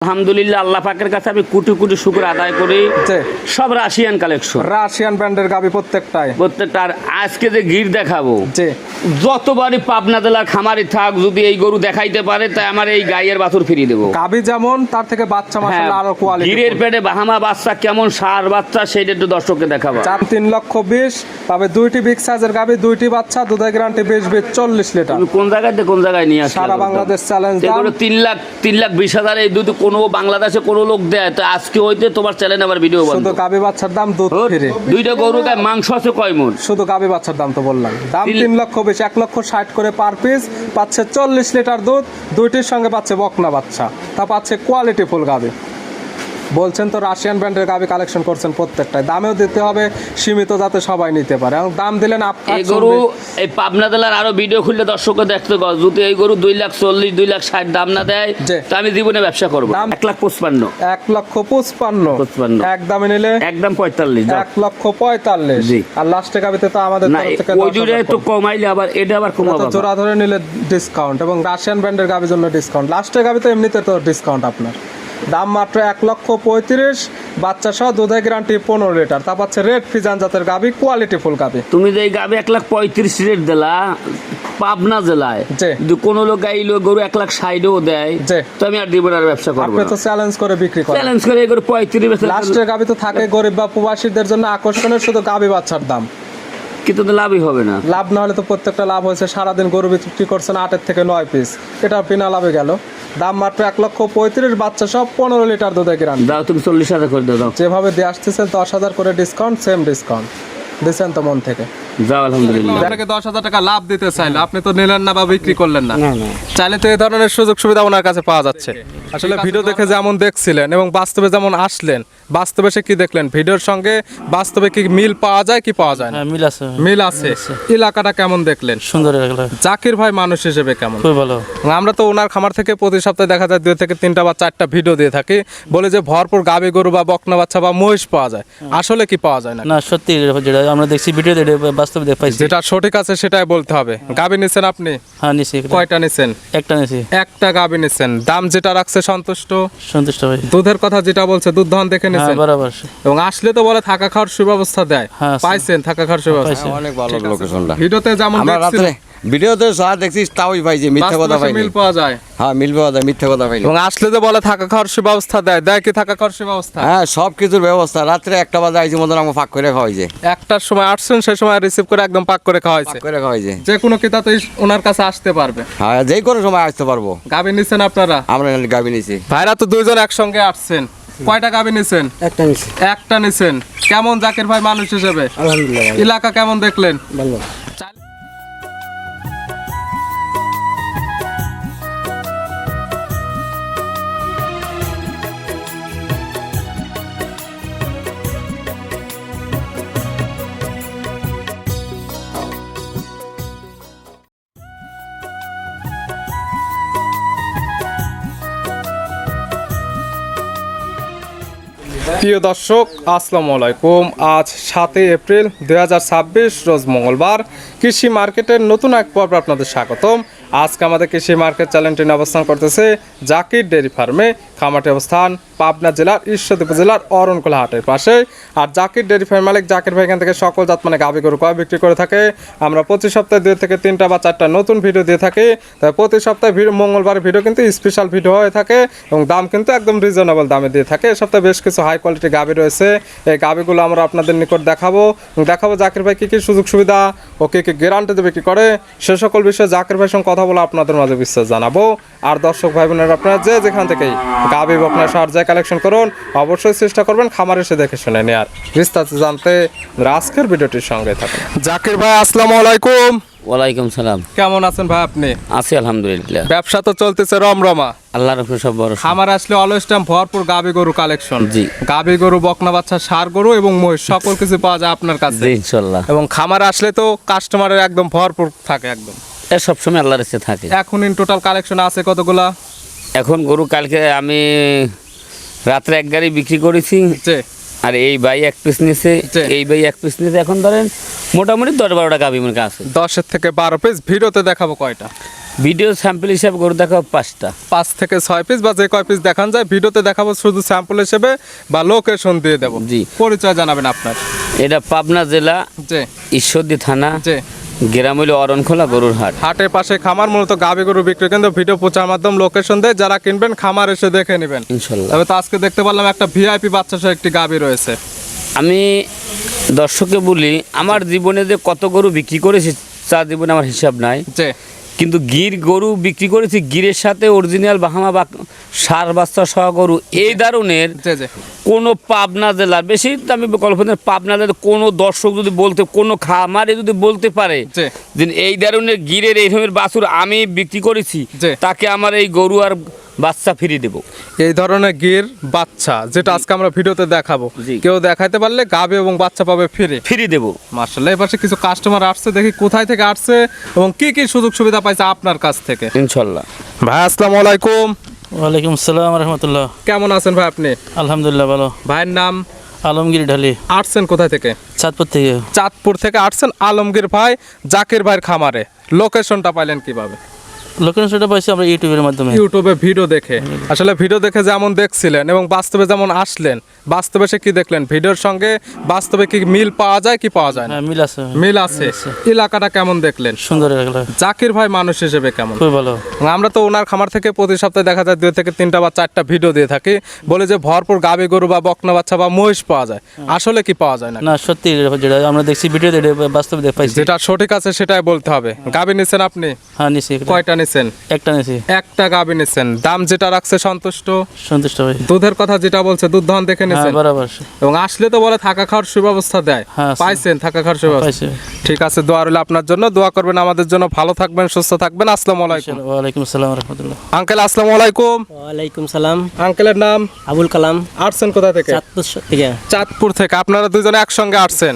আলহামদুলিল্লাহ আল্লাহ পাকের কাছে আমি কোটি কোটি শুকর আদায় করি। সব রাশিয়ান কালেকশন, রাশিয়ান ব্র্যান্ডের গাবি প্রত্যেকটার। আজকে যে গির দেখাবো, জি যতবারই পাবনা জেলার খামারি থাক, যদি এই গরু দেখাইতে পারে তাই আমার এই গাইয়ের বাছুর ফিরিয়ে দেবো। গাবি যেমন তার থেকে বাচ্চা মাশাআল্লাহ আরো কোয়ালিটি। গিরের পেটে বাহামা বাচ্চা কেমন, সার বাচ্চা, সেইটা একটু দর্শককে দেখাবো। 3,20,000 তবে দুইটি বিগ সাইজের গাবি, দুইটি বাচ্চা, দুধের গ্যারান্টি 20-40 লিটার। তুমি কোন জায়গায় নিয়ে আসলে সারা বাংলাদেশ চ্যালেঞ্জ দাম। 3,20,000 এই দুধ কোনো বাংলাদেশে কোনো লোক দেয় তো আজকে হইতে তোমার চ্যানেল আবার ভিডিও বন্ধ। শুধু গাবি বাচ্চার দাম দুধ ফ্রি। দুইটা গরু গায়ে মাংস আছে কয় মণ? শুধু গাবি বাচ্চার দাম তো বললাম, দাম 3,20,000, 1,60,000 করে পার পিস। পাচ্ছে 40 লিটার দুধ, দুইটির সঙ্গে পাচ্ছে বকনা বাচ্চা, তা পাচ্ছে কোয়ালিটি ফুল গাবি। বলছেন তো রাশিয়ান ব্র্যান্ডের গাবি কালেকশন করছেন প্রত্যেকটাই, দামেও দিতে হবে সীমিত যাতে সবাই নিতে পারে। এবং দাম দিলেন এই গরু এই পাবনা জেলার আরো ভিডিও খুললে দর্শককে দেখতে পাও। যদি এই গরু 2,40,000 2,60,000 দাম না দেয় তো আমি জীবনে ব্যবসা করবো। 1,55,000 1,55,000 এক দামে নিলে একদম 45, 1,45,000। আর লাস্টে গাবিতে তো আমাদের তরফ থেকে ওই জুড়ে তো কমাইলে আবার এটা আবার কমাবো, জোড়া ধরে নিলে ডিসকাউন্ট, এবং রাশিয়ান ব্র্যান্ডের গাবির জন্য ডিসকাউন্ট। লাস্টে গাবিতে এমনিতে তো ডিসকাউন্ট আপনার। দাম মাত্র 1,35,000, বাচ্চা সহ দুধের গ্যারান্টি 15 লিটার। তা পাচ্ছে রেড ফিজান জাতের গাবি, কোয়ালিটি ফুল গাবি। তুমি যে এই গাবি 1,35,000 রেট দিলা পাবনা জেলায়, কোন লোক গাইলো গরু 1,60,000 দেয় তো আমি আর দিব না, ব্যবসা করবো। আপনি তো চ্যালেঞ্জ করে বিক্রি করেন, চ্যালেঞ্জ করে এই গরু 35 লাস্টের গাবি তো থাকে গরিব বা প্রবাসীদের জন্য আকর্ষণের, শুধু গাবি বাচ্চার দাম। কিন্তু তো লাভই হবে না। লাভ না হলে তো প্রত্যেকটা লাভ হয়েছে। সারাদিন গরু বিক্রি করছেন 8 থেকে 9 পিস, এটা বিনা লাভে গেল। দাম মাত্র 1,35,000, বাচ্চা সব 15 লিটার দুধের গ্যারান্টি। দাও তুমি 40,000 করে দাও। যেভাবে দিয়ে আসতেছেন 10,000 করে ডিসকাউন্ট, সেম ডিসকাউন্ট দিচ্ছেন তো মন থেকে। যাও আলহামদুলিল্লাহ। আপনাকে 10,000 টাকা লাভ দিতে চাইলে আপনি তো নিলেন না বা বিক্রি করলেন না, চাইলে তো এই ধরনের সুযোগ সুবিধা ওনার কাছে পাওয়া যাচ্ছে। আসলে ভিডিও দেখে যেমন দেখছিলেন এবং বাস্তবে যেমন আসলেন, বাস্তবে সে কি দেখলেন, ভিডিওর সঙ্গে বাস্তবে কি মিল পাওয়া যায় কি পাওয়া যায় না? মিল আছে, মিল আছে। এলাকাটা কেমন দেখলেন? সুন্দর। জাকির ভাই মানুষ হিসেবে কেমন? খুব ভালো। আমরা তো ওনার খামার থেকে প্রতি সপ্তাহে দেখা যায় 2 থেকে 3টা বা 4টা ভিডিও দিয়ে থাকি, বলে যে ভরপুর গাবি গরু বা বকনা বাচ্চা বা মহিষ পাওয়া যায়। আসলে কি পাওয়া যায় না? না, সত্যি যেটা আমরা দেখছি ভিডিওতে, বাস্তবে দেখ পাইছি। যেটা সঠিক আছে সেটাই বলতে হবে। গাবি নিছেন আপনি? হ্যাঁ নিছি। কয়টা নিছেন? একটা নিছি। একটা গাবি নিছেন। দাম যেটা রাখছে সন্তুষ্ট? সন্তুষ্ট ভাই। দুধের কথা যেটা বলছে, দুধ দহন দেখে নিছেন? হ্যাঁ বরাবর। এবং আসলে তো বলে থাকা খাওয়ার সুব্যবস্থা দেয়, পাইছেন থাকা খাওয়ার সুব্যবস্থা? অনেক ভালো লোকেশনটা। ভিডিওতে যেমন দেখছিলেন, ভিডিওতে যা দেখছিস তাওই ভাই, যে মিথ্যা কথা ভাই, মিল পাওয়া যায়। হ্যাঁ মিল পাওয়া যায়, মিথ্যা কথা ভাই। এবং আসলে তো বলে থাকা খাওয়ার সুব্যবস্থা দেয়, দেয় কি থাকা খাওয়ার সুব্যবস্থা? হ্যাঁ সব কিছুর ব্যবস্থা। রাত্রে 1টা বাজে আইছি মতন আমাকে পাক করে খাওয়াইছে। 1টার সময় আসছেন, সেই সময় রিসিভ করে একদম পাক করে খাওয়াইছে। পাক করে খাওয়াইছে। যে কোনো ক্রেতাতেই ওনার কাছে আসতে পারবে। হ্যাঁ যে কোনো সময় আসতে পারবো। গাবি নিছেন আপনারা? আমরা গাবি নিছি। ভাইরা তো 2 জন একসঙ্গে আসছেন। কয়টা গাবি নিছেন? একটা নিছি। একটা নিছেন। কেমন জাকির ভাই মানুষ হিসেবে? আলহামদুলিল্লাহ। এলাকা কেমন দেখলেন? ভালো। প্রিয় দর্শক আসসালামু আলাইকুম। আজ 7 এপ্রিল 2026 রোজ মঙ্গলবার। কৃষি মার্কেটের নতুন এক পর্ব আপনাদের স্বাগতম। আজকে আমাদের কৃষি মার্কেট চ্যানেলটি অবস্থান করতেছে জাকির ডেয়ারি ফার্মে। খামারটি অবস্থান পাবনা জেলার ঈশ্বরদী উপজেলার অরণকোলা হাটের পাশে। আর জাকির ডেয়ারি ফার্ম মালিক জাকির ভাই এখান থেকে সকল জাত মানে গাভী গরু কয় বিক্রি করে থাকে। আমরা প্রতি সপ্তাহে 2 থেকে 3টা বা 4টা নতুন ভিডিও দিয়ে থাকি। তাই প্রতি সপ্তাহে মঙ্গলবার ভিডিও কিন্তু স্পেশাল ভিডিও হয়ে থাকে এবং দাম কিন্তু একদম রিজনেবল দামে দিয়ে থাকে। এই সপ্তাহে বেশ কিছু হাই কোয়ালিটি গাভী রয়েছে। এই গাভীগুলো আমরা আপনাদের নিকট দেখাবো জাকির ভাই কী কী সুযোগ সুবিধা ও কী কী গ্যারান্টি দেবে কি করে, সে সকল বিষয়ে জাকির ভাইয়ের সঙ্গে কথা বলে আপনাদের মাঝে বিশ্বাস জানাবো। আর দর্শক ভাই বোনেরা আপনারা যেখান থেকেই গাভী বকনা সার যায় কালেকশন করুন, অবশ্যই চেষ্টা করবেন খামারে এসে দেখে শুনে নেয়ার। বিস্তারিত জানতে আজকের ভিডিওটির সঙ্গে থাকুন। জাকির ভাই আসসালামু আলাইকুম। ওয়ালাইকুম সালাম। কেমন আছেন ভাই আপনি? আছি আলহামদুলিল্লাহ। ব্যবসা তো চলতেছে রমরমা, আল্লাহর উপর সব ভরসা। খামার আসলে অলওয়েজ টাইম ভরপুর গাভী গরু কালেকশন। জি। গাভী গরু, বকনা বাচ্চা, ষাঁড় গরু এবং মহিষ সকল কিছু পাওয়া যায় আপনার কাছে। জি ইনশাআল্লাহ। এবং খামার আসলে তো কাস্টমারের একদম ভরপুর থাকে একদম। এর সব সময় আল্লাহর ইচ্ছে থাকে। এখন ইন টোটাল কালেকশন আছে কতগুলা? এখন গরু কালকে আমি রাত্রে 1 গাড়ি বিক্রি করেছি। আর এই ভাই 1 পিস নিছে, এই ভাই 1 পিস নিছে। এখন ধরেন মোটামুটি 10-12টা গাভী মনে আছে। 10 থেকে 12 পিস ভিডিওতে দেখাবো কয়টা? ভিডিও স্যাম্পল হিসাবে গরু দেখাবো 5টা। 5 থেকে 6 পিস বা যে কয় পিস দেখান যায় ভিডিওতে দেখাবো শুধু স্যাম্পল হিসেবে বা লোকেশন দিয়ে দেবো। জি। পরিচয় জানাবেন আপনার। এটা পাবনা জেলা জি ঈশ্বরদী থানা, জি। গ্রাম হইল অরণখোলা গরুর হাট। হাটের পাশে খামার, মূলত গাভী গরু বিক্রি কেন্দ্র। ভিডিও প্রচার মাধ্যম লোকেশন দেয়, যারা কিনবেন খামার এসে দেখে নেবেন ইনশাল্লাহ। তবে তো আজকে দেখতে পারলাম একটা ভিআইপি বাচ্চা সহ একটি গাভী রয়েছে। আমি দর্শককে বলি, আমার জীবনে যে কত গরু বিক্রি করেছি তার জীবনে আমার হিসাব নাই, জি কিন্তু গির গরু বিক্রি করেছি গিরের সাথে অরিজিনাল বাহামা বা সার বাচ্চা সহ গরু এই ধরনের জি জি কোনো পাবনা জেলার, বেশি তো আমি কল্পনা, পাবনা জেলার কোনো দর্শক যদি বলতে, কোনো খামারে যদি বলতে পারে জি। যে এই ধরনের গিরের এই ধরনের বাছুর আমি বিক্রি করেছি, জি। তাকে আমার এই গরু আর বাচ্চা ফিরিয়ে দেবো। এই ধরনের গির বাচ্চা যেটা আজকে আমরা ভিডিওতে দেখাবো, জি। কেউ দেখাইতে পারলে গাভী এবং বাচ্চা পাবে ফ্রি। ফিরিয়ে দেবো। মাশাআল্লাহ, এই পাশে কিছু কাস্টমার আসছে, দেখি কোথায় থেকে আসছে এবং কি কি সুযোগ সুবিধা পাইছে আপনার কাছ থেকে। ইনশাল্লাহ। ভাই আসসালামু আলাইকুম। ওয়ালাইকুম আসসালাম রহমতুল্লাহ। কেমন আছেন ভাই আপনি? আলহামদুলিল্লাহ ভালো। ভাইয়ের নাম? আলমগীর ঢালি, আসছেন কোথায় থেকে? চাঁদপুর থেকে। চাঁদপুর থেকে আসছেন আলমগীর ভাই জাকির ভাইয়ের খামারে। লোকেশনটা পাইলেন কিভাবে? লোকেশনটা পাইছি আমরা ইউটিউবের মাধ্যমে। ইউটিউবে ভিডিও দেখে। আসলে ভিডিও দেখে যেমন দেখছিলেন এবং বাস্তবে যেমন আসলেন, বাস্তবে সে কি দেখলেন, ভিডিওর সঙ্গে বাস্তবে কি মিল পাওয়া যায় কি পাওয়া যায় না? হ্যাঁ, মিল আছে। মিল আছে। এলাকাটা কেমন দেখলেন? সুন্দর এলাকা, জাকির ভাই মানুষ হিসেবে কেমন? খুবই ভালো। আমরা তো ওনার খামার থেকে প্রতি সপ্তাহে দেখা যায় 2 থেকে 3টা বা 4টা ভিডিও দিয়ে থাকি, বলে যে ভরপুর গাভী গরু বা বকনা বাচ্চা বা মহিষ পাওয়া যায়। আসলে কি পাওয়া যায় না? না, সত্যি যেটা আমরা দেখছি ভিডিওতে, এটা বাস্তবে পাইছি। যেটা সঠিক আছে সেটাই বলতে হবে। গাভী নিছেন আপনি? হ্যাঁ, নিছি। কয়টা নিছেন? একটা নিছি। একটা গাভী নিছেন। দাম যেটা রাখছে সন্তুষ্ট? সন্তুষ্ট ভাই। দুধের কথা যেটা বলছে, দুধ দহন দেখে হ্যাঁ, নিছেন? বরাবর। এবং আসলে তো বলে থাকা খাওয়ার সুব্যবস্থা দেয়, হ্যাঁ, আছে। পাইছেন থাকা খাওয়ার সুব্যবস্থা? পাইছি। ঠিক আছে, দোয়া রইল আপনার জন্য, দোয়া করবেন আমাদের জন্য। ভালো থাকবেন, সুস্থ থাকবেন। আসসালামু আলাইকুম। ওয়ালাইকুম আসসালাম রহমতুল্লাহ। আঙ্কেল আসসালামু আলাইকুম। ওয়ালাইকুম সালাম। আঙ্কেলের নাম? আবুল কালাম। আসছেন কোথা থেকে? চাঁদপুর থেকে। চাঁদপুর থেকে। আপনারা দুজনে একসঙ্গে আসছেন।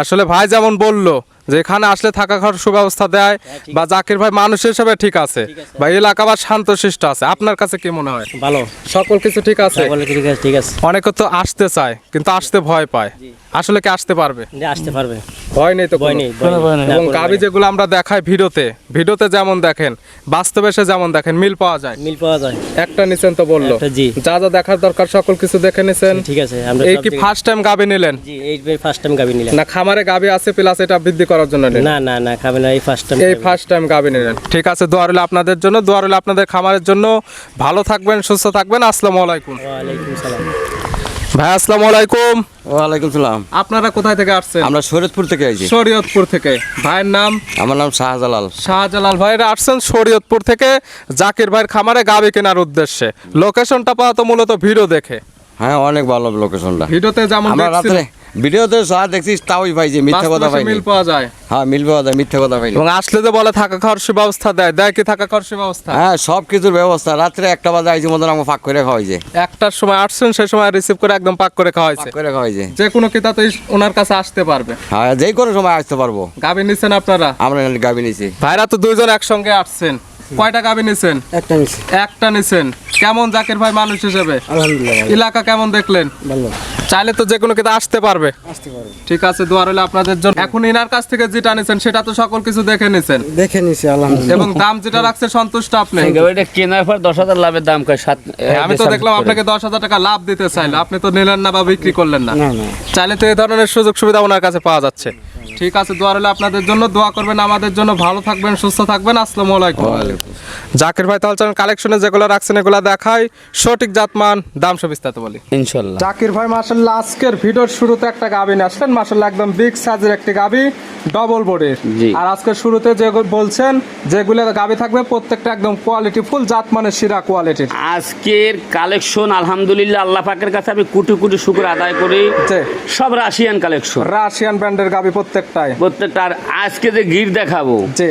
আসলে ভাই যেমন বললো যে এখানে আসলে থাকা খাওয়ার সুব্যবস্থা দেয়, বা জাকির ভাই মানুষ হিসেবে ঠিক আছে, বা এলাকা বা শান্তশিষ্ট আছে, আপনার কাছে কি মনে হয়? ভালো। সকল কিছু ঠিক আছে? ঠিক আছে, ঠিক আছে। অনেকে তো আসতে চায় কিন্তু আসতে ভয় পায়, আসলে কি আসতে পারবে? আসতে পারবে। ভয় নেই তো ভয় কোনো? নেই, কোনো ভয় নেই। এবং গাভী যেগুলো আমরা দেখাই ভিডিওতে যেমন দেখেন, বাস্তবে সে যেমন দেখেন, মিল পাওয়া যায়। মিল পাওয়া যায়। একটা নিছেন তো বললো, একটা, জি। যা যা দেখার দরকার সকল কিছু দেখে নিছেন। ঠিক আছে, আমরা এই সব কি জায়গায়- ফার্স্ট টাইম গাভী নিলেন? জি, এই ফার্স্ট টাইম গাবি নিলাম। না খামারে গাভী আছে প্লাস এটা বৃদ্ধি করার জন্য নিলেন? না না না, খাবে না, এই ফার্স্ট টাইম। এই ফার্স্ট টাইম গাভী নিলেন। ঠিক আছে, দোয়া রইল আপনাদের জন্য, দোয়া রইল আপনাদের খামারের জন্য। ভালো থাকবেন, সুস্থ থাকবেন। আসসালামু আলাইকুম। ওয়ালাইকুম সালাম। ভাই আসসালামু আলাইকুম। ওয়ালাইকুম সালাম। আপনারা কোথায় থেকে আসছেন? আমরা শরীয়তপুর থেকে আইছি। শরীয়তপুর থেকে। ভাইয়ের নাম? আমার নাম শাহজালাল। শাহজালাল। ভাইরা আসছেন শরীয়তপুর থেকে জাকির ভাইয়ের খামারে গাভী কেনার উদ্দেশ্যে। লোকেশনটা পাওয়া তো মূলত ভিডিও দেখে। হ্যাঁ, অনেক ভালো লোকেশনটা। ভিডিওতে যেমন আমরা রাত্রে দেখছিলেন, ভিডিওতে যা দেখছি তাওই পাইছি, মিথ্যা কথা বাস্তবে পাইনি। মিল পাওয়া যায়। হ্যাঁ, মিল পাওয়া যায়, মিথ্যা কথা পাইনি। এবং আসলে যে বলে থাকা খাওয়ার সুব্যবস্থা দেয়, দেয় কি থাকা খাওয়ার সুব্যবস্থা? হ্যাঁ, সব কিছুর ব্যবস্থা। রাত্রে 1টা বাজে আইছি মতন আমাকে ফাঁক করে খাওয়াইছে। 1টার সময় আসছেন, সেই সময় রিসিভ করে একদম পাক করে খাওয়া হয়েছে। ফাঁক করে খাওয়াইছে। যে কোনো কিতাতে ওনার কাছে আসতে পারবে। হ্যাঁ, যেই কোনো সময় আসতে পারবো। গাভী নিছেন আপনারা? আমরা গাবি নিছি। ভাইরা তো দুইজন একসঙ্গে আসছেন। কয়টা গাভী নিছেন? একটা নিছি। একটা নিছেন। কেমন জাকির ভাই মানুষ হিসেবে? আলহামদুলিল্লাহ এলাকা কেমন দেখলেন? ভালো। চাইলে তো যে কোনো কিতা আসতে পারবে। ঠিক আছে, দোয়া রইল আপনাদের জন্য। এখন ইনার কাছ থেকে যেটা নিছেন সেটা তো সকল কিছু দেখে নিছেন, দেখে নিছি আলহামদুলিল্লাহ। এবং দাম যেটা রাখছে সন্তুষ্ট আপনি? এটা কেনার পর 10,000 লাভের দাম কয় 7। আমি তো দেখলাম আপনাকে 10,000 টাকা লাভ দিতে চাইলে, আপনি তো নিলেন না বা বিক্রি করলেন না। না না, চাইলে তো এই ধরনের সুযোগ সুবিধা ওনার কাছে পাওয়া যাচ্ছে। ঠিক আছে, দোয়া রইল আপনাদের জন্য, দোয়া করবেন আমাদের জন্য। ভালো থাকবেন, সুস্থ থাকবেন। আসসালামু আলাইকুম। জাকির ভাই তাহলে চলেন কালেকশনে যেগুলো রাখছেন এগুলো দেখাই, সঠিক জাতমান দাম সব বিস্তারিত বলি। ইনশাল্লাহ। জাকির ভাই মাশাআল্লাহ আজকের ভিডিওর শুরুতে একটা গাভী নিয়ে আসলেন, মাশাআল্লাহ একদম বিগ সাইজের একটি গাভী, ডবল বডির। জি। আর আজকের শুরুতে যে বলছেন যেগুলো গাভী থাকবে প্রত্যেকটা একদম কোয়ালিটি ফুল, জাতমানের সেরা কোয়ালিটির। আজকের কালেকশন আলহামদুলিল্লাহ আল্লাহ পাকের কাছে আমি কোটি কোটি শুকর আদায় করি। জি। সব রাশিয়ান কালেকশন, রাশিয়ান ব্র্যান্ডের গাভী প্রত্যেকটাই। প্রত্যেকটা। আর আজকে যে গির দেখাবো, জি।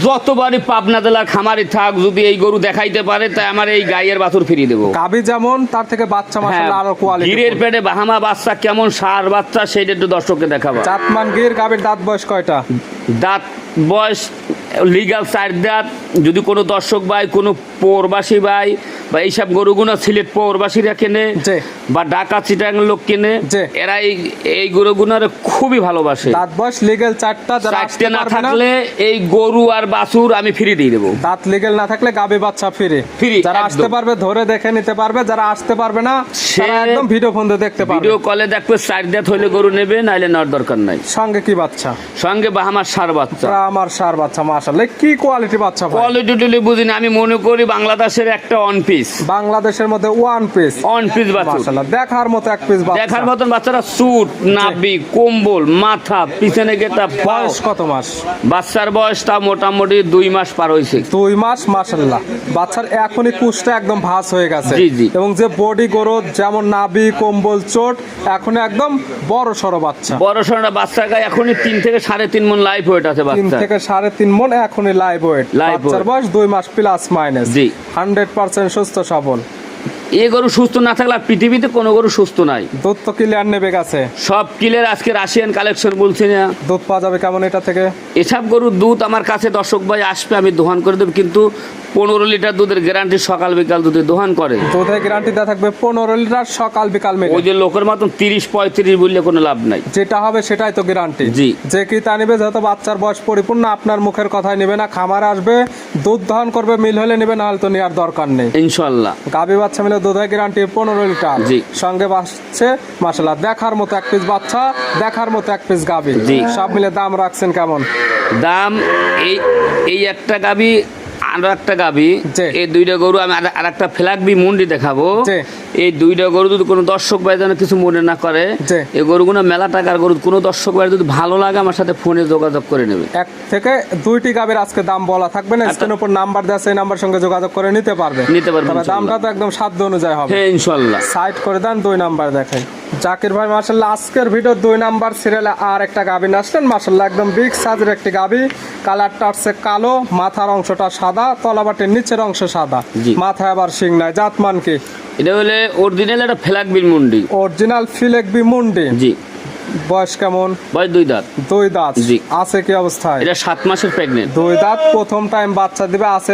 যতবারই পাবনা জেলার খামারি থাক, যদি এই গরু দেখাইতে পারে তাই আমার এই গাইয়ের বাছুর ফিরিয়ে দেবো। গাভী যেমন তার থেকে বাচ্চা মাশাআল্লাহ আরো কোয়ালিটি। গিরের পেটে বাহামা বাচ্চা কেমন, সার বাচ্চা, সেইটা একটু দর্শককে দেখাবো। জাতমান গির গাভীর দাঁত বয়স কয়টা? দাঁত বয়স লিগাল চার দাঁত। যদি কোনো দর্শক ভাই কোনো পৌরবাসী ভাই বা এইসব গরুগুলো সিলেট পৌরবাসীরা কেনে জি। বা ঢাকা চিটাং লোক কেনে, জি। এরা এই গরুগুলোর খুবই ভালোবাসে। দাঁত বয়স লিগেল চারটা, যারা আসতে চারটে না পারবে না থাকলে এই গরু আর বাছুর আমি ফ্রি দিয়ে দেবো। দাঁত লিগেল না থাকলে গাবি বাচ্চা ফ্রি। Free, যারা একদম। আসতে পারবে ধরে দেখে নিতে পারবে, যারা আসতে পারবে না সে তারা একদম ভিডিও ফোন দিয়ে দেখতে পারবে। ভিডিও কলে দেখবে চার দাঁত হইলে গরু নেবে, নাইলে নেওয়ার দরকার নাই। সঙ্গে কি বাচ্চা? সঙ্গে বাহামার সার বাচ্চা। আমার সার বাচ্চা, মাশাআল্লাহ কি কোয়ালিটি বাচ্চা ভাই। কোয়ালিটি টুলি বুঝি না, আমি মনে করি বাংলাদেশের একটা অন পিস বাংলাদেশের মধ্যে ওয়ান পিস বাছুর। মাশাআল্লাহ দেখার মতো এক পিস বাচ্চা। দেখার মতন বাচ্চারা সুট, নাভি, কম্বল, মাথা, পিছনে গেটা, বয়স কত মাস? বাচ্চার বয়সটা মোটামুটি 2 মাস পার হয়েছে। 2 মাস মাশাআল্লাহ। বাচ্চার এখনই কুশটা একদম ভাঁজ হয়ে গেছে। জি, জি। এবং যে বডি গ্রোথ, যেমন নাভি, কম্বল, চোট, এখন একদম বড় সড়ো বাচ্চা। বড় সড়া বাচ্চার গায়ে এখনই 3 থেকে 3.5 মণ লাইফ ওয়েট আছে 3 বাচ্চা। থেকে 3.5 মণ এখনই লাইভ ওয়েট। Live বাচ্চার weight। বয়স 2 মাস প্লাস মাইনাস। জি। 100% সুস্থ সবল। এই গরু সুস্থ না থাকলে আর পৃথিবীতে কোনো গরু সুস্থ নাই। দুধ তো ক্লিয়ার নেবে গেছে। সব কিলের আজকে রাশিয়ান কালেকশন বলছি না। দুধ পাওয়া যাবে কেমন এটা থেকে? এসব গরুর দুধ আমার কাছে দর্শক ভাই আসবে, আমি দোহান করে দেবো, কিন্তু 15 লিটার দুধের গ্যারান্টি, সকাল বিকাল দুধে দোহান করে। দুধের গ্যারান্টি দেওয়া থাকবে 15 লিটার সকাল বিকাল মিলে। ওই যে লোকের মতন 30-35 বললে কোনো লাভ নাই। যেটা হবে সেটাই তো গ্যারান্টি। জি। যে কি তা নিবে, যেহেতু বাচ্চার বয়স পরিপূর্ণ, আপনার মুখের কথাই নিবে না, খামারে আসবে দুধ দহন করবে, মিল হলে নিবে, না হলে তো নেওয়ার দরকার নেই। ইনশাল্লাহ। গাবি বাচ্চা মিলে দুধের গ্যারান্টি 15 লিটার। জি। সঙ্গে বাচ্চা মাশাআল্লাহ দেখার মতো এক পিস বাচ্চা, দেখার মতো এক পিস গাবি। জি। সব মিলে দাম রাখছেন কেমন? দাম এই একটা গাবি আর একটা গাবি, জি। এই দুইটা গরু আমি আর একটা ফ্ল্যাগবি মুন্ডি দেখাবো। জি। এই দুইটা গরু যদি কোনো দর্শক ভাই যেন কিছু মনে না করে, জি। এই গরুগুলো মেলা টাকার গরু, কোনো দর্শক ভাই যদি ভালো লাগে আমার সাথে ফোনে যোগাযোগ করে নেবে। এক থেকে 2টি গাবির আজকে দাম বলা থাকবে না, স্ক্রিনের উপর নাম্বার দেওয়া আছে, এই নাম্বার সঙ্গে যোগাযোগ করে নিতে পারবে। নিতে পারবে তবে ইনশাল্লাহ। দামটা তো একদম সাধ্য অনুযায়ী হবে। হ্যাঁ ইনশাল্লাহ। সাইড করে দেন, 2 নাম্বার দেখাই। জাকির ভাই মাশাআল্লাহ আজকের ভিডিও 2 নাম্বার সিরিয়ালে আর একটা গাবি আসলেন মাশাআল্লাহ, একদম বিগ সাইজের একটি গাবি। কালারটা হচ্ছে কালো, মাথার অংশটা সাদা, তলাবাটির নিচের অংশ সাদা, জি। মাথায় আবার শিং নাই। জাতমান কি? এটা হলে অরিজিনাল একটা ফ্ল্যাগবিল মুন্ডি। অরিজিনাল ফিলেকবি মুন্ডি। জি। বয়স কেমন? বয়স 2 দাঁত। 2 দাঁত। জি। আছে কি অবস্থায়? এটা 7 মাসের প্রেগনেন্ট। 2 দাঁত, প্রথম টাইম বাচ্চা দিবে, আছে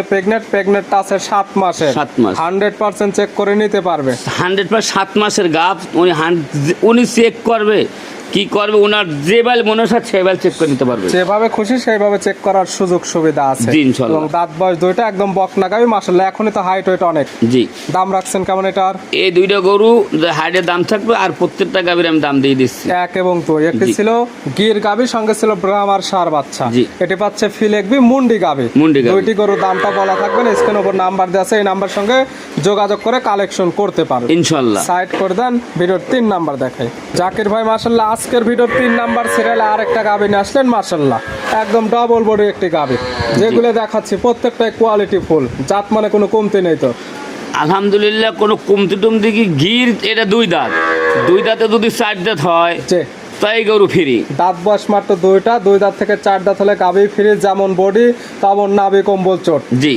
প্রেগনেন্ট আছে 7 মাসে। 7 মাস। 100% চেক করে নিতে পারবে। 100% 7 মাসের গাপ। উনি চেক করবে, কি করবে, ওনার যে বাইল মনে হয় সেই বাইল চেক করে নিতে পারবে। যেভাবে খুশি সেইভাবে চেক করার সুযোগ সুবিধা আছে। জি, ইনশাআল্লাহ। এবং দাঁত বয়স 2টা একদম বকনা গাবি মাশাআল্লাহ, এখনই তো হাইট ওয়েট অনেক। জি। দাম রাখছেন কেমন এটার? এই দুইটা গরু হাইডের দাম থাকবে, আর প্রত্যেকটা গাবির আমি দাম দিয়ে দিচ্ছি। 1 এবং 2। একটি জি। ছিল গির গাবি, সঙ্গে ছিল ব্রাহ্মার সার বাচ্চা। জি। এটি পাচ্ছে ফিলেকবি মুন্ডি গাবি। মুন্ডি গাবি। 2টি গরুর দামটা বলা থাকবে না, স্ক্রিনের উপর নাম্বার দেওয়া আছে, এই নাম্বার সঙ্গে যোগাযোগ করে কালেকশন করতে পারো ইনশাল্লাহ। সাইড করে দেন, ভিডিওর 3 নাম্বার দেখাই। জাকির ভাই মাশাআল্লাহ আজকের ভিডিওর 3 নাম্বার সিরিয়ালে আরেকটা গাবি নিয়ে আসলেন মাশাআল্লাহ, একদম ডাবল বডি একটি গাবি। যেগুলো দেখাচ্ছি প্রত্যেকটাই কোয়ালিটি ফুল, জাত মানে কোনো কমতি নেই তো? আলহামদুলিল্লাহ, কোনো কমতি টমতি কি গির, এটা 2 দাঁত। 2 দাঁতে যদি 4 দাঁত হয় যে তাই গরু ফ্রি। দাঁত বয়স মাত্র 2টা, 2 দাঁত থেকে 4 দাঁত হলে গাবি ফ্রি, যেমন বডি তেমন নাভি কম্বল চোট। জি।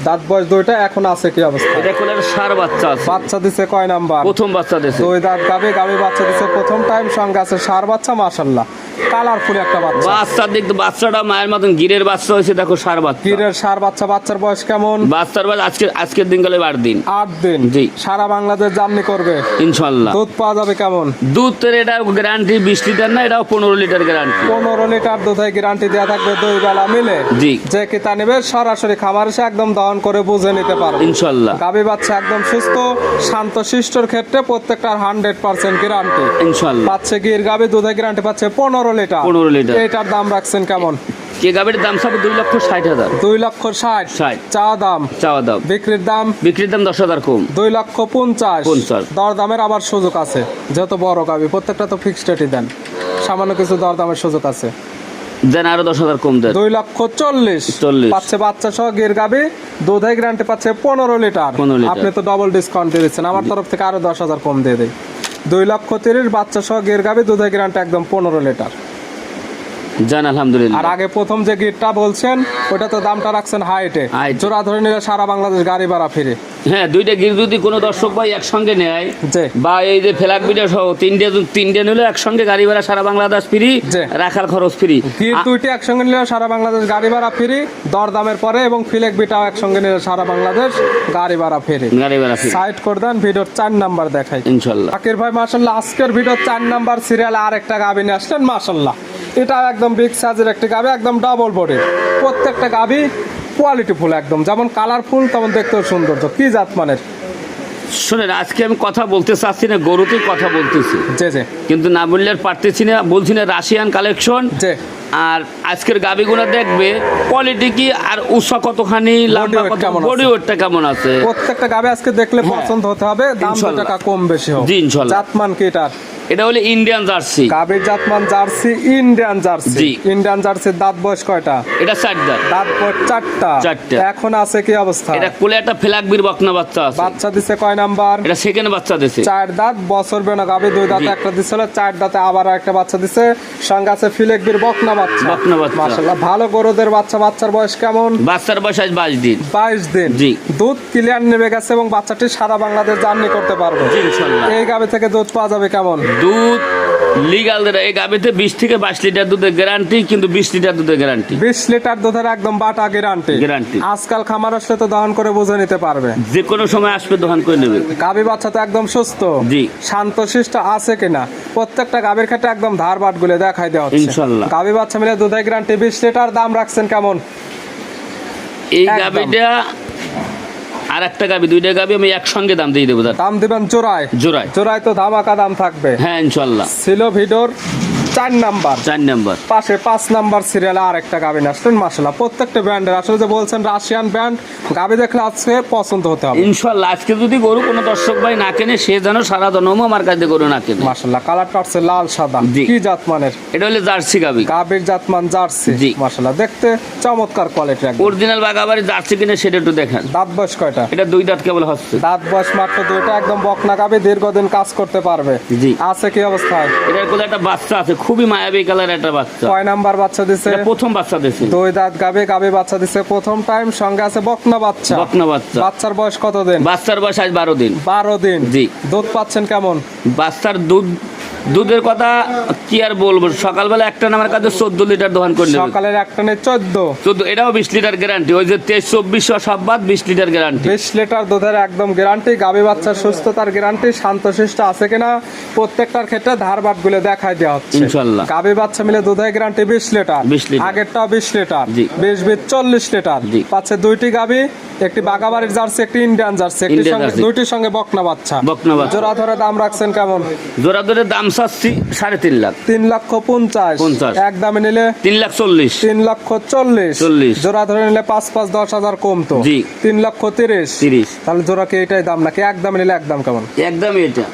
দাঁত বয়স 2টা, এখন আছে কি অবস্থা? এটা কোন একটা সার বাচ্চা আছে, বাচ্চা দিছে কয় নাম্বার? প্রথম বাচ্চা দিয়েছে। 2 দাঁত গাবি বাচ্চা দিছে প্রথম টাইম, সঙ্গে আছে সার বাচ্চা মাশাআল্লাহ, কালারফুল একটা বাচ্চা। বাচ্চার দিক দিয়ে বাচ্চাটা মায়ের মতন গিরের বাচ্চা হয়েছে, দেখো সার বাচ্চা। গিরের সার বাচ্চা। বাচ্চার বয়স কেমন? বাচ্চার বয়স আজকের দিন গেলে 8 দিন। 8 দিন। জি। সারা বাংলাদেশ জার্নি করবে ইনশাল্লাহ। দুধ পাওয়া যাবে কেমন? দুধের এটা গ্যারান্টি 20 লিটার না, এটাও 15 লিটার গ্যারান্টি। 15 লিটার দুধের গ্যারান্টি দেওয়া থাকবে 2 বেলা মিলে। জি। যে কি তা নেবে সরাসরি খামার এসে একদম দহন করে বুঝে নিতে পারবে ইনশাল্লাহ। গাবি বাচ্চা একদম সুস্থ শান্ত শিষ্টর ক্ষেত্রে প্রত্যেকটার 100% গ্যারান্টি। ইনশাল্লাহ। পাচ্ছে গির গাবি দুধের গ্যারান্টি পাচ্ছে 15 লিটার। 15 লিটার। এটার দাম রাখছেন কেমন? কে গাবির দাম সব 2,60,000। 2,60,000 60 চাওয়া দাম। চাওয়া দাম। বিক্রির দাম বিক্রির দাম 10,000 কম। 2,50,000। 50,000। দরদামের আবার সুযোগ আছে, যেহেতু বড় গাবি প্রত্যেকটা তো ফিক্সড রেটই দেন, সামান্য কিছু দরদামের সুযোগ আছে। দেন আরো 10,000 কম দেন। 2,40,000 পাচ্ছে বাচ্চা সহ গির গাবি, দুধের গ্যারান্টি পাচ্ছে 15 লিটার। 15 লিটার। আপনি তো ডবল ডিসকাউন্ট দিয়ে দিচ্ছেন, আমার তরফ থেকে আরো 10,000 কম দিয়ে দেয়। 2,30,000 বাচ্চা সহ গির গাবি, দুধের গ্যারান্টি একদম 15 লিটার। জান আলহামদুলিল্লাহ। আর আগে প্রথম যে গিরটা বলছেন ওটা তো দামটা রাখছেন হাইটে, Height। জোড়া ধরে নিলে সারা বাংলাদেশ গাড়ি ভাড়া ফিরে। হ্যাঁ, দুইটা গির যদি কোনো দর্শক ভাই একসঙ্গে নেয় জি। বা এই যে ফ্ল্যাগ ভিডিও সহ তিনটে নিলে একসঙ্গে গাড়ি ভাড়া সারা বাংলাদেশ ফ্রি, জি। রাখার খরচ ফ্রি। গির দুইটি একসঙ্গে নিলে সারা বাংলাদেশ গাড়ি ভাড়া ফ্রি, দরদামের পরে, এবং ফিলেক বিটাও একসঙ্গে নিলে সারা বাংলাদেশ গাড়ি ভাড়া ফ্রি। গাড়ি ভাড়া ফ্রি সাইড করে দেন, ভিডিওর 4 নাম্বার দেখাই। ইনশাল্লাহ। জাকির ভাই মাশাআল্লাহ আজকের ভিডিওর 4 নাম্বার সিরিয়ালে আরেকটা গাভী নিয়ে আসলেন মাশাআল্লাহ। এটা একদম বিগ সাইজের একটি গাভী, একদম ডাবল বডি, প্রত্যেকটা গাভী কোয়ালিটিফুল, একদম যেমন কালারফুল তেমন দেখতেও সৌন্দর্য। কি জাত মানের? শোনেন, আজকে আমি কথা বলতে চাচ্ছি না, গরুতেই কথা বলতেছি, জি জি কিন্তু না বললে আর পারতেছি না। বলছি না রাশিয়ান কালেকশন। জি। আর আজকের গাবিগুলো দেখবে কোয়ালিটি কি, আর উৎসাহ কতখানি, লম্বা weight কত, কেমন আছে? বডি ওয়েটটা কেমন আছে। প্রত্যেকটা গাভী আজকে দেখলে পছন্দ হতে হবে, দাম 2 ইনশাল্লাহ। টাকা কম বেশি হোক। জি, ইনশাল্লাহ। জাতমান কি এটার? এটা হলো ইন্ডিয়ান জার্সি। গাভীর জাতমান জার্সি, ইন্ডিয়ান জার্সি। জি। ইন্ডিয়ান জার্সির দাঁত বয়স কয়টা? এটা 4 দাঁত। দাঁত বয়স 4টা। 4টা। এখন আছে কি অবস্থা? এটা কোলে একটা ফ্ল্যাগবির বকনা বাচ্চা আছে। বাচ্চা দিছে কয় নাম্বার? এটা সেকেন্ড বাচ্চা দিছে। 4 দাঁত, বছর বেনা গাভী, 2 দাঁতে জি। একটা দিছিল, 4 দাঁতে আবার একটা বাচ্চা দিছে, সঙ্গে আছে ফিলেকবির বকনা বাচ্চা। বকনা বাচ্চা। মাশাআল্লাহ ভালো গরুদের বাচ্চা। বাচ্চার বয়স কেমন? বাচ্চার বয়স আজ 22 দিন। 22 দিন। জি। দুধ ক্লিয়ার নেমে গেছে এবং বাচ্চাটি সারা বাংলাদেশ জার্নি করতে পারবে। জি, ইনশাল্লাহ। এই গাভী থেকে দুধ পাওয়া যাবে কেমন? দুধ লিগাল এই গাবিতে 20 থেকে 22 লিটার দুধের গ্যারান্টি, কিন্তু 20 লিটার দুধের গ্যারান্টি। 20 লিটার দুধের একদম বাটা গ্যারান্টি। গ্যারান্টি। আজকাল খামার আসলে তো দহন করে বুঝে নিতে পারবে। যে কোনো সময় আসবে দোকান করে নেবে। গাভী বাচ্চা তো একদম সুস্থ, জি। শান্তশিষ্ট আছে কিনা প্রত্যেকটা গাভীর ক্ষেত্রে একদম ধার বাট গুলো দেখাই দেওয়া হচ্ছে। ইনশাল্লাহ। গাভী বাচ্চা মিলে দুধের গ্যারান্টি। 20 লিটার। দাম রাখছেন কেমন? এই একদম। গাবিটা আর একটা গাবি, দুইটা গাবি আমি একসঙ্গে দাম দিয়ে দেবো। দাম দিবেন জোড়ায়? জোড়ায়। জোড়ায় তো ধামাকা দাম থাকবে। হ্যাঁ, ইনশাল্লাহ। ছিল ভিডিওর 4 নাম্বার। 4 নাম্বার। পাশে 5 নাম্বার সিরিয়ালে আরেকটা গাভী আসলেন মাশাআল্লাহ। প্রত্যেকটা ব্র্যান্ডের, আসলে যে বলছেন রাশিয়ান ব্র্যান্ড, গাভী দেখলে আজকে পছন্দ হতে হবে ইনশাল্লাহ। আজকে যদি গরু কোনো দর্শক ভাই না কেনে, সে যেন সারা জন্ম আমার কাছে গরু না কেনে। মাশাআল্লাহ। কালারটা হচ্ছে লাল সাদা। জি। কি জাত মানের? এটা হলো জার্সি গাবি। গাভীর জাতমান জার্সি। জি। মাশাআল্লাহ দেখতে চমৎকার কোয়ালিটি একদম। অরিজিনাল বাগাবাড়ি জার্সি কিনে সেটা একটু দেখেন। দাঁত বয়স কয়টা? এটা 2 দাঁত কেবল হচ্ছে। দাঁত বয়স মাত্র 2টা, একদম বকনা গাভী, দীর্ঘদিন কাজ করতে পারবে। জি। আছে কি অবস্থায়? এটার কোলে একটা বাচ্চা আছে, খুবই মায়াবী কালার একটা বাচ্চা। কয় নাম্বার বাচ্চা দিছে? এটা প্রথম বাচ্চা দিছে। 2 দাঁত গাভী, গাভী বাচ্চা দিছে প্রথম টাইম, সঙ্গে আছে বকনা বাচ্চা। বকনা বাচ্চা। বাচ্চার বয়স কত দিন? বাচ্চার বয়স আজ 12 দিন। 12 দিন। জি। দুধ পাচ্ছেন কেমন? বাচ্চার দুধের কথা কি আর বলবো, সকালবেলা একটা নামের কাছে 14 লিটার দোকান করে নেবে। সকালের একটা নেই 14। 14, এটাও 20 লিটার গ্যারান্টি। ওই যে 23, 24 সব বাদ 20 লিটার গ্যারান্টি। 20 লিটার দুধের একদম গ্যারান্টি। গাভী বাচ্চার সুস্থতার গ্যারান্টি। শান্তশিষ্ট আছে কিনা প্রত্যেকটার ক্ষেত্রে ধারবাট গুলো দেখাই দেওয়া হচ্ছে ইনশাল্লাহ। গাভী বাচ্চা মিলে দুধের গ্যারান্টি 20 লিটার। 20 লিটার। আগেরটাও 20 লিটার। জি। 20 40 লিটার। জি। পাচ্ছে 2টি গাভী, একটি বাগাবাড়ির জার্সি, একটি ইন্ডিয়ান জার্সি, একটি ইন্ডিয়ান সঙ্গে জার্সি। 2টির সঙ্গে বকনা বাচ্চা। বকনা বাচ্চা। জোড়া ধরে দাম রাখছেন কেমন? জোড়া ধরে দাম চাচ্ছি 3.5 লাখ। 3,50,000। 50,000 এক দামে নিলে 3,40,000। 3,40,000। 40,000 জোড়া ধরে নিলে 5,10,000 কম তো। জি। 3,30,000। 30। তাহলে জোড়া কি এটাই দাম নাকি একদম নিলে একদম কেমন? একদমই এটা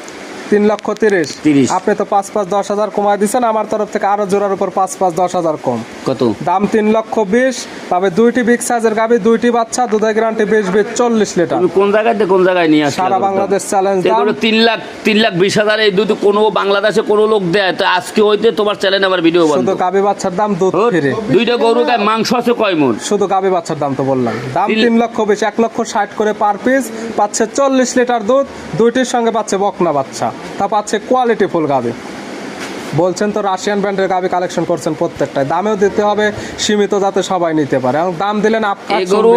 3,30,000। 30। আপনি তো 5,10,000 কমায় দিচ্ছেন, আমার তরফ থেকে আরো জোড়ার উপর 5,10,000 কম। কত? দাম 3,20,000। তবে 2টি বিগ সাইজের গাভী, 2টি বাচ্চা, দুধের গ্যারান্টি 20 40 লিটার। তুমি কোন জায়গায় দিয়ে কোন জায়গায় নিয়ে আসলে? সারা বাংলাদেশ চ্যালেঞ্জ দাম। এগুলো 3,20,000 এই দুধ কোনো বাংলাদেশে কোনো লোক দেয় তো আজকে হইতে তোমার চ্যানেল আবার ভিডিও শুধু বানাবো। গাভী বাচ্চার দাম দুধ ফিরে। দুইটা গরু গায়ে মাংস আছে কয় মণ? শুধু গাভী বাচ্চার দাম তো বললাম। দাম 3,20,000। 1,60,000 করে পার পিস। পাচ্ছে 40 লিটার দুধ। 2টির সঙ্গে পাচ্ছে বকনা বাচ্চা। তা পাচ্ছে কোয়ালিটি ফুল গাভী। বলছেন তো রাশিয়ান ব্র্যান্ডের গাভী কালেকশন করছেন প্রত্যেকটাই। দামেও দিতে হবে সীমিত, যাতে সবাই নিতে পারে। এবং দাম দিলেন এই গরু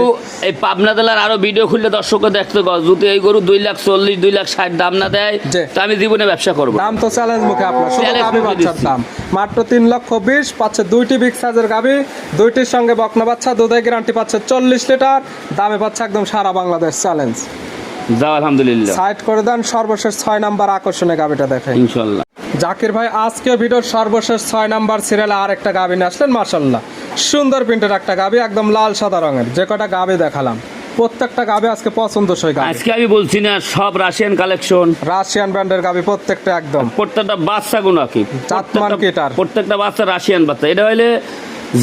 এই পাবনা জেলার আরো ভিডিও খুললে দর্শককে দেখতে পাও। যদি এই গরু 2,40,000 2,60,000 দাম না দেয়, জি। তো আমি জীবনে ব্যবসা করবো। দাম তো চ্যালেঞ্জ মুখে আপনার। শুধু চ্যালেঞ্জ গাভী মুখে বাচ্চার দিচ্ছি। দাম মাত্র 3,20,000। পাচ্ছে 2টি বিগ সাইজের গাভী, 2টির সঙ্গে বকনা বাচ্চা, দুধের গ্যারান্টি পাচ্ছে 40 লিটার। দামে পাচ্ছে একদম সারা বাংলাদেশ চ্যালেঞ্জ। যাও আলহামদুলিল্লাহ। সাইড করে দেন। সর্বশেষ 6 নাম্বার আকর্ষণীয় গাভীটা দেখাই। ইনশাল্লাহ। জাকির ভাই আজকে ভিডিওর সর্বশেষ 6 নাম্বার সিরিয়ালে আরেকটা গাভী নিয়ে আসলেন মাশাআল্লাহ। সুন্দর প্রিন্টের একটা গাভী, একদম লাল সাদা রঙের। যে কটা গাভী দেখালাম প্রত্যেকটা গাভী আজকে পছন্দসই গাভী। আজকে আমি বলছি না সব রাশিয়ান কালেকশন, রাশিয়ান ব্র্যান্ডের গাভী প্রত্যেকটা একদম। প্রত্যেকটা বাচ্চা গুণ কি জাতমান কি এটার? প্রত্যেকটা বাচ্চা রাশিয়ান বাচ্চা। এটা হইলে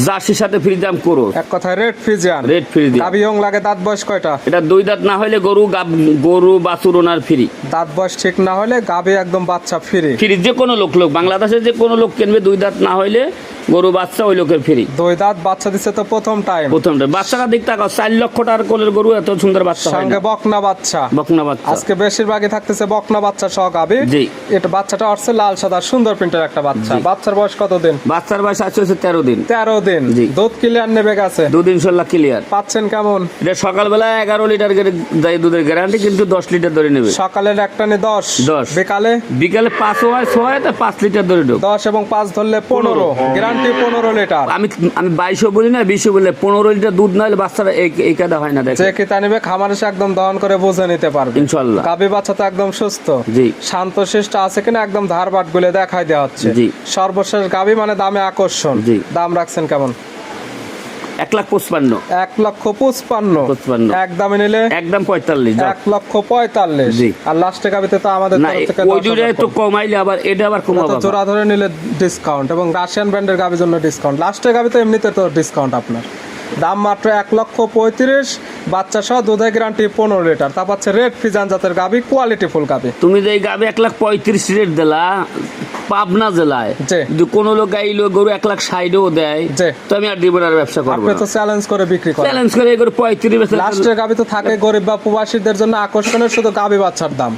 জার্সির সাথে ফ্রি দাম করো। এক কথায় রেড ফ্রিজিয়ান। রেড ফ্রি দিয়ে গাভী ইয়ং লাগে। দাঁত বয়স কয়টা? এটা 2 দাঁত না হইলে গরু বাছুর ওনার ফ্রি। দাঁত বয়স ঠিক না হলে গাভী একদম বাচ্চা ফ্রি। ফ্রি যে কোনো লোক বাংলাদেশে যে কোনো লোক কিনবে 2 দাঁত না হইলে গরু বাচ্চা ওই লোকের ফ্রি। 2 দাঁত বাচ্চা দিচ্ছে তো প্রথম টাইম। প্রথমটা বাচ্চাটা দিক তাকাও, 4 লক্ষ টাকার কোলের গরু এত সুন্দর বাচ্চা হয় সঙ্গে না। বকনা বাচ্চা। বকনা বাচ্চা আজকে বেশিরভাগই থাকতেছে বকনা বাচ্চা সহ গাবি। জি। এটা বাচ্চাটা আসছে লাল সাদা সুন্দর প্রিন্টের একটা বাচ্চা। বাচ্চার বয়স কত দিন? বাচ্চার বয়স আছে হচ্ছে 13 দিন। 13 দিন। জি। দুধ ক্লিয়ার নেবে গেছে? দুধ ইনশাল্লাহ ক্লিয়ার। পাচ্ছেন কেমন? এটা সকালবেলা 11 লিটার করে দেয় দুধের গ্যারান্টি, কিন্তু 10 লিটার ধরে নেবে। সকালের একটা নে 10, 10, বিকালে বিকালে 5 হয় 6 তা 5 লিটার ধরে ঢোক। 10 এবং 5 ধরলে 15, গ্যারান্টি 15 লিটার। আমি 22 বলি না, 20 বললে 15 লিটার দুধ না হলে বাচ্চারা এই কাদা হয় না। যে দেখে কিতা নিবে খামারে সে একদম দহন করে বুঝে নিতে পারবে ইনশাল্লাহ। গাবি বাচ্চা তো একদম সুস্থ। জি। শান্ত শিষ্ট আছে কিনা একদম ধার বাট গুলে দেখাই দেওয়া হচ্ছে। জি। সর্বশেষ গাবি মানে দামে আকর্ষণ। জি। দাম রাখছেন কেমন? 1,55,000। 1,55,000 এক দামে নিলে একদম 45। 1,45,000। জি। আর লাস্টে গাবিতে তো আমাদের না তরফ থেকে ওই 10,000 দুইটা তো কমাইলে আবার এটা আবার কম। কমাবো। তো জোড়া ধরে নিলে ডিসকাউন্ট এবং রাশিয়ান ব্র্যান্ডের গাবির জন্য ডিসকাউন্ট। লাস্টে গাবিতে এমনিতে তো ডিসকাউন্ট আপনার। দাম মাত্র 1,35,000, বাচ্চা সহ দুধের গ্যারান্টি 15 লিটার। তা পাচ্ছে রেড ফিজান জাতের গাবি, কোয়ালিটি ফুল গাবি। তুমি যে এই গাবে 1,35,000 রেট দিলা পাবনা জেলায়, জি। যদি কোনো লোক গাইলো গরু 1,60,000 দেয়, জি। তো আমি আর দিব না, আর ব্যবসা করবো আপনি না। তো চ্যালেঞ্জ করে বিক্রি করেন। চ্যালেঞ্জ করে এই গরু 35 বেচে লাস্টের গাবি তো থাকে গরিব বা প্রবাসীদের জন্য আকর্ষণের শুধু গাবি বাচ্চার দাম।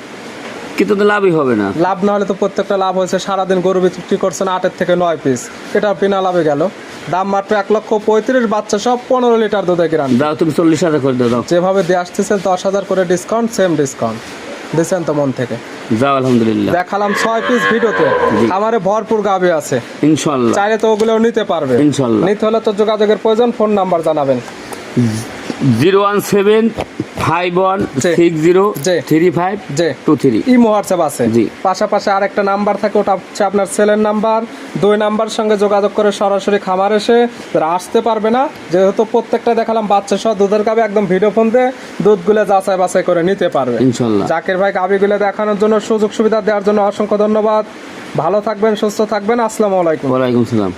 কিন্তু তো লাভই হবে না। লাভ না হলে তো প্রত্যেকটা লাভ হয়েছে। সারাদিন গরু বিক্রি করছেন 8 থেকে 9 পিস, এটা বিনা লাভে গেল। দাম মাত্র 1,35,000, বাচ্চা সব 15 লিটার দুধের গ্যারান্টি। দাও তুমি 40,000 করে দাও। যেভাবে দিয়ে আসতেছেন 10,000 করে ডিসকাউন্ট, সেম ডিসকাউন্ট দিচ্ছেন তো মন থেকে। যাও আলহামদুলিল্লাহ। দেখালাম 6 পিস ভিডিওতে। জি। আমারে ভরপুর গাবি আছে, ইনশাল্লাহ চাইলে তো ওগুলোও নিতে পারবে। ইনশাল্লাহ। নিতে হলে তো যোগাযোগের প্রয়োজন। ফোন নাম্বার জানাবেন। 01751603523। যে ইমো হোয়াটসঅ্যাপ আছে। জি। পাশাপাশি আরেকটা নাম্বার থাকে, ওটা হচ্ছে আপনার সেলের নাম্বার। 2 নাম্বার সঙ্গে যোগাযোগ করে সরাসরি খামার এসে যারা আসতে পারবে না, যেহেতু প্রত্যেকটা দেখালাম বাচ্চা সহ দুধের গাবি, একদম ভিডিও ফোন দিয়ে দুধগুলো যাচাই বাছাই করে নিতে পারবে ইনশাল্লাহ। জাকির ভাই গাবিগুলো দেখানোর জন্য, সুযোগ সুবিধা দেওয়ার জন্য অসংখ্য ধন্যবাদ। ভালো থাকবেন, সুস্থ থাকবেন। আসসালামু আলাইকুম। ওয়ালাইকুম সালাম।